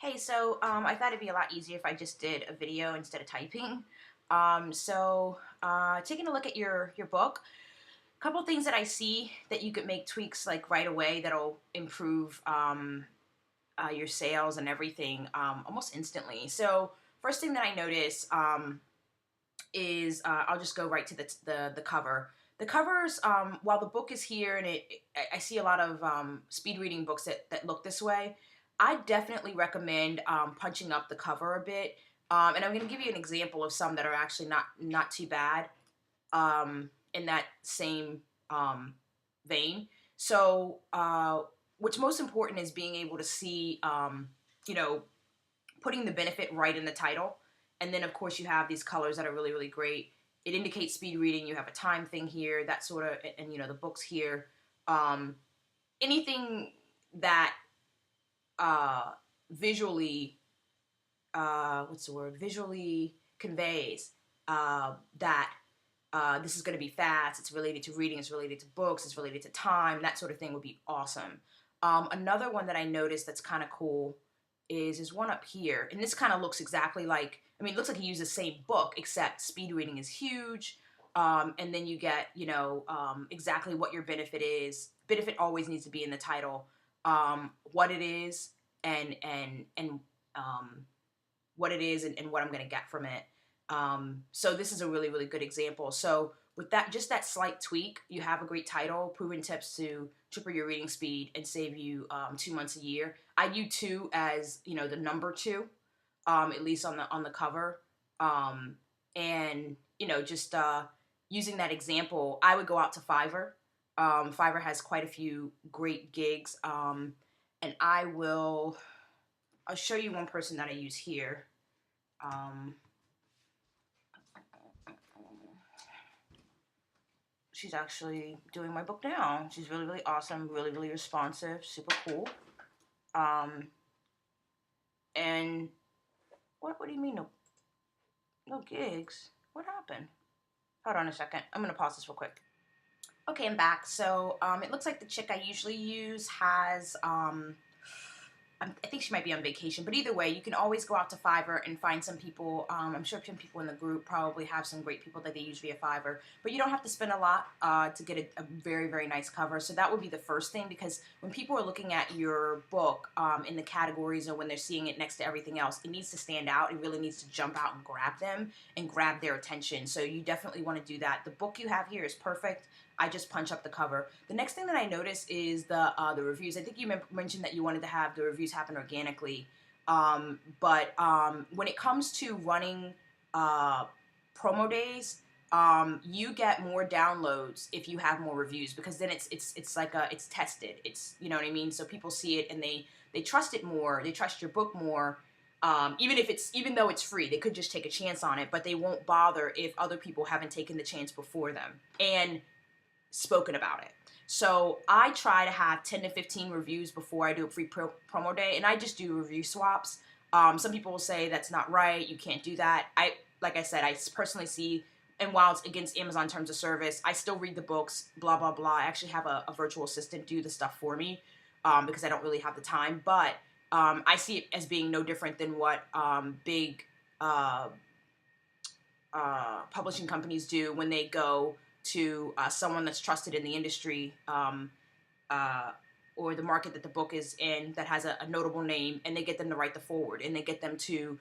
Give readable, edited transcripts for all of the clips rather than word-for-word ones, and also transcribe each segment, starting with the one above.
Hey, I thought it'd be a lot easier if I just did a video instead of typing. Taking a look at your book, a couple things that I see that you could make tweaks like right away that'll improve your sales and everything almost instantly. So first thing that I notice is I'll just go right to the cover. The covers, while the book is here, and I see a lot of speed reading books that look this way. I definitely recommend punching up the cover a bit, and I'm going to give you an example of some that are actually not too bad in that same vein. What's most important is being able to see, you know, putting the benefit right in the title. And then, of course, you have these colors that are really, really great. It indicates speed reading. You have a time thing here, that sort of, and the books here. Um, Anything that uh, visually, what's the word? Visually conveys that this is going to be fast. It's related to reading. It's related to books. It's related to time. That sort of thing would be awesome. Another one that I noticed that's kind of cool is one up here, and this kind of looks exactly like. I mean, it looks like he used the same book, except speed reading is huge. And then you get, exactly what your benefit is. Benefit always needs to be in the title. What it is, and what it is, and what I'm going to get from it. So this is a really, really good example. So with that, just that slight tweak, you have a great title, proven tips to triple your reading speed and save you 2 months a year. I view two as, the number two, at least on the cover. And, just using that example, I would go out to Fiverr. Fiverr has quite a few great gigs. And I'll show you one person that I use here. She's actually doing my book now. She's really, really awesome, really, really responsive, super cool. And what do you mean no gigs? What happened? Hold on a second. I'm gonna pause this real quick. Okay, I'm back. So it looks like the chick I usually use has I think she might be on vacation, but either way, you can always go out to Fiverr and find some people. I'm sure some people in the group probably have some great people that they use via Fiverr, but you don't have to spend a lot to get a very, very nice cover. So that would be the first thing, because when people are looking at your book in the categories, or when they're seeing it next to everything else, it needs to stand out. It really needs to jump out and grab them and grab their attention. So you definitely want to do that. The book you have here is perfect. I just punch up the cover. The next thing that I notice is the reviews. I think you mentioned that you wanted to have the reviews happen organically, but when it comes to running promo days, you get more downloads if you have more reviews, because then it's like it's tested. It's, you know what I mean. So people see it and they trust it more. They trust your book more. Even though it's free, they could just take a chance on it, but they won't bother if other people haven't taken the chance before them and spoken about it. So I try to have 10 to 15 reviews before I do a free promo day, and I just do review swaps. Some people will say that's not right, you can't do that. Like I said, I personally see, and while it's against Amazon terms of service, I still read the books, blah, blah, blah. I actually have a virtual assistant do the stuff for me because I don't really have the time. But I see it as being no different than what big publishing companies do when they go to someone that's trusted in the industry or the market that the book is in, that has a notable name, and they get them to write the forward, and they get them to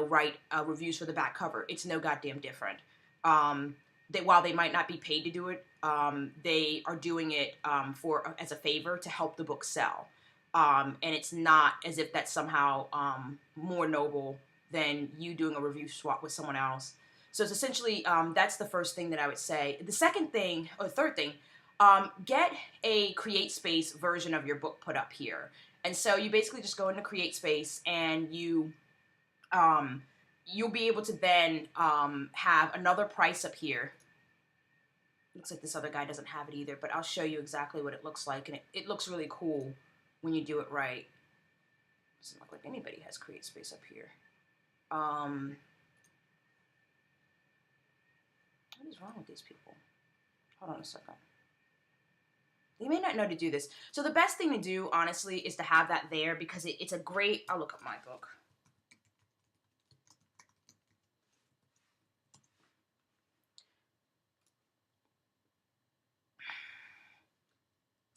write reviews for the back cover. It's no goddamn different. While they might not be paid to do it, they are doing it as a favor to help the book sell, and it's not as if that's somehow more noble than you doing a review swap with someone else. So it's essentially, that's the first thing that I would say. The second thing, or third thing, get a CreateSpace version of your book put up here. And so you basically just go into CreateSpace, and you'll be able to then have another price up here. Looks like this other guy doesn't have it either, but I'll show you exactly what it looks like. And it looks really cool when you do it right. Doesn't look like anybody has CreateSpace up here. What is wrong with these people? Hold on a second. They may not know to do this. So the best thing to do, honestly, is to have that there because it's a great. I'll look up my book.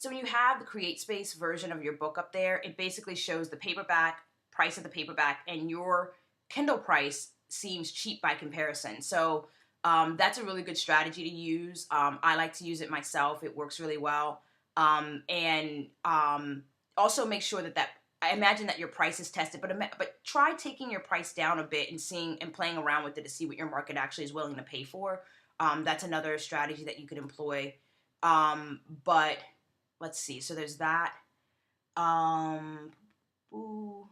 So when you have the CreateSpace version of your book up there, it basically shows the paperback price of the paperback, and your Kindle price seems cheap by comparison. So that's a really good strategy to use. I like to use it myself. It works really well. And also make sure that I imagine that your price is tested, but try taking your price down a bit and seeing and playing around with it to see what your market actually is willing to pay for. That's another strategy that you could employ. But let's see. So there's that. Ooh,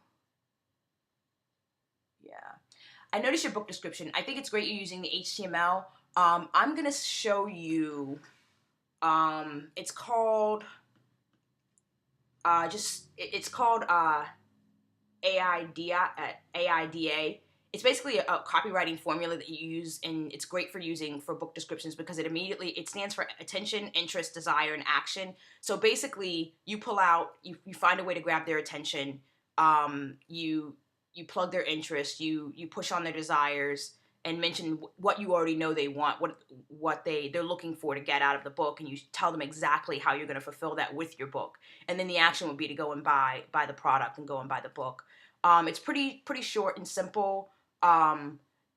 yeah. I noticed your book description. I think it's great you're using the HTML. I'm gonna show you. It's called it's called AIDA. It's basically a copywriting formula that you use, and it's great for using for book descriptions because it stands for attention, interest, desire, and action. So basically, you pull out, you find a way to grab their attention, you plug their interest, you push on their desires, and mention what you already know they want, what they're looking for to get out of the book, and you tell them exactly how you're going to fulfill that with your book. And then the action would be to go and buy the product and go and buy the book. It's pretty short and simple.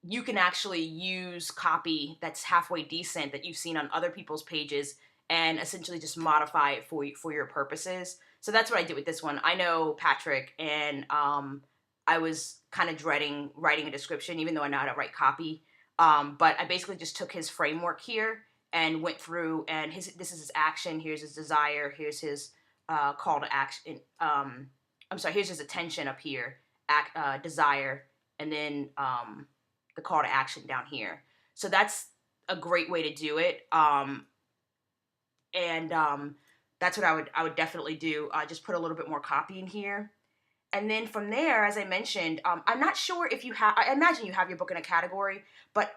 You can actually use copy that's halfway decent that you've seen on other people's pages and essentially just modify it for your purposes. So that's what I did with this one. I know Patrick, and I was kind of dreading writing a description, even though I know how to write copy. But I basically just took his framework here and went through, and this is his action, here's his desire, here's his call to action. Here's his attention up here, desire, and then the call to action down here. So that's a great way to do it. And that's what I would definitely do. Just put a little bit more copy in here. And then from there, as I mentioned, I'm not sure if you have, I imagine you have your book in a category, but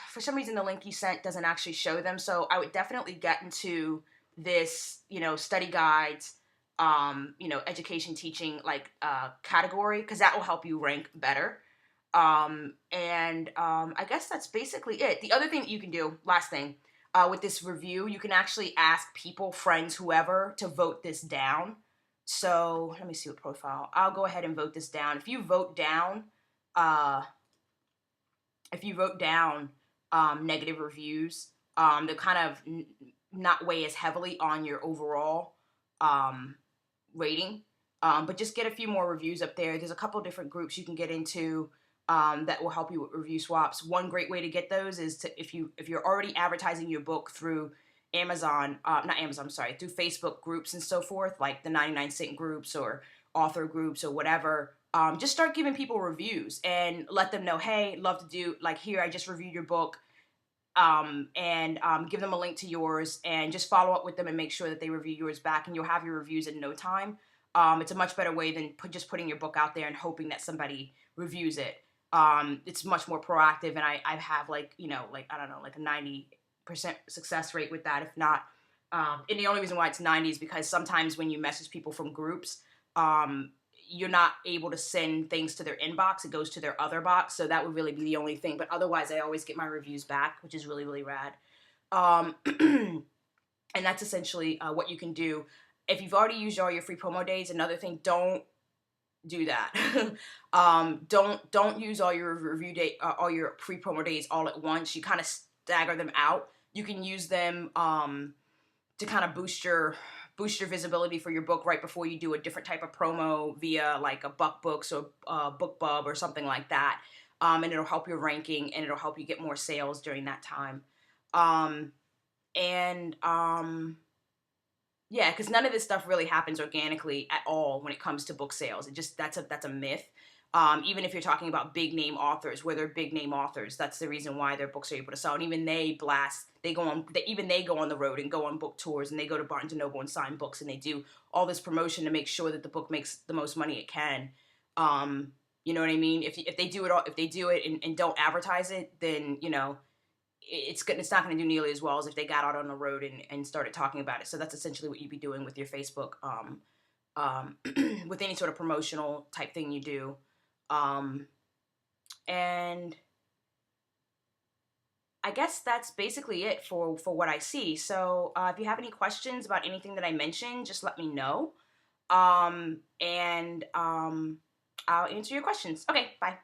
for some reason, the link you sent doesn't actually show them. So I would definitely get into this, study guides, education, teaching, category, because that will help you rank better. I guess that's basically it. The other thing that you can do, last thing, with this review, you can actually ask people, friends, whoever, to vote this down. So let me see what profile. I'll go ahead and vote this down. If you vote down, negative reviews, they'll kind of not weigh as heavily on your overall rating. But just get a few more reviews up there. There's a couple different groups you can get into that will help you with review swaps. One great way to get those is if you're already advertising your book through through Facebook groups and so forth, like the 99-cent groups or author groups or whatever, just start giving people reviews and let them know, hey, love to do, here, I just reviewed your book, and give them a link to yours and just follow up with them and make sure that they review yours back, and you'll have your reviews in no time. It's a much better way than just putting your book out there and hoping that somebody reviews it. It's much more proactive, and I have a 90% success rate with that, if not. And the only reason why it's 90 is because sometimes when you message people from groups, you're not able to send things to their inbox. It goes to their other box. So that would really be the only thing. But otherwise, I always get my reviews back, which is really, really rad. And that's essentially what you can do. If you've already used all your free promo days, another thing, don't do that. Don't use all your review day, all your free promo days all at once. You kind of stagger them out. You can use them to kind of boost your visibility for your book right before you do a different type of promo via like a Buck Books or BookBub or something like that. And it'll help your ranking, and it'll help you get more sales during that time. Yeah, because none of this stuff really happens organically at all when it comes to book sales. That's a myth. Even if you're talking about big name authors, where they're big name authors, that's the reason why their books are able to sell. And even they go on the road and go on book tours, and they go to Barnes and Noble and sign books, and they do all this promotion to make sure that the book makes the most money it can. You know what I mean? If they do it and don't advertise it, then it's not going to do nearly as well as if they got out on the road and started talking about it. So that's essentially what you'd be doing with your Facebook, with any sort of promotional type thing you do. And I guess that's basically it for what I see. So if you have any questions about anything that I mentioned, just let me know. And I'll answer your questions. Okay, bye.